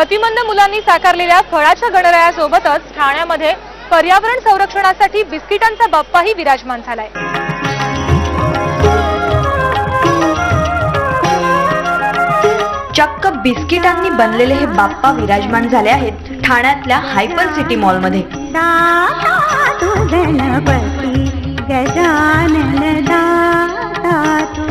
गतिमंद मुलांनी साकारलेल्या फळाच्या गणरायासोबतच ठाण्यामध्ये पर्यावरण संरक्षणासाठी बिस्किटांचा बाप्पाही विराजमान झालाय। चक्क बिस्किटांनी बनलेले हे बाप्पा विराजमान झाले आहेत ठाण्यातल्या हायपर सिटी मॉलमध्ये।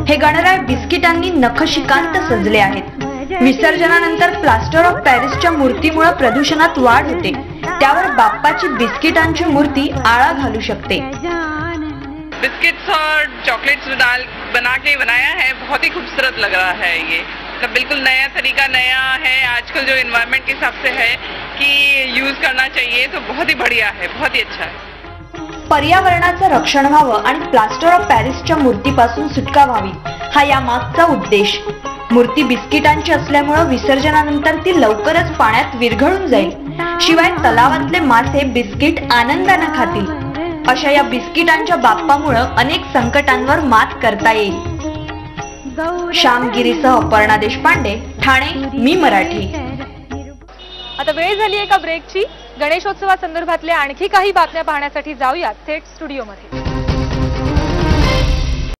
हे गणराय बिस्किटांनी नखशिकांत सजले आहेत। विसर्जनानंतर प्लास्टर ऑफ पॅरिसच्या मूर्तीमुळे प्रदूषणात वाढ होते, त्यावर बाप्पाची बिस्किटांची मूर्ती आळा घालू शकते। बिस्किट्स और चॉकलेट्स डाल बना के बनाया है, बहुत ही खूबसूरत लग रहा है। ये बिल्कुल नया तरीका, नया है, आजकल जो एनवायरनमेंट के हिसाब से है कि यूज करना चाहिए, तो बहुत ही बढ़िया है, बहुत ही अच्छा है। पर्यावरणाचं रक्षण व्हावं आणि प्लास्टर ऑफ पॅरिसच्या मूर्तीपासून सुटका व्हावी हा या मागचा उद्देश। मूर्ती बिस्किटांची असल्यामुळे विसर्जनानंतर ती लवकरच पाण्यात विरघळून जाईल, शिवाय तलावातले मासे बिस्किट आनंदाने खातील। अशा या बिस्किटांच्या बाप्पामुळे अनेक संकटांवर मात करता येईल। श्यामगिरीसह अपर्णा देशपांडे, ठाणे, मी मराठी। आता वेळ झाली एका ब्रेकची। गणेशोत्सवासंदर्भातल्या आणखी काही बातम्या पाहण्यासाठी जाऊयात थेट स्टुडिओमध्ये।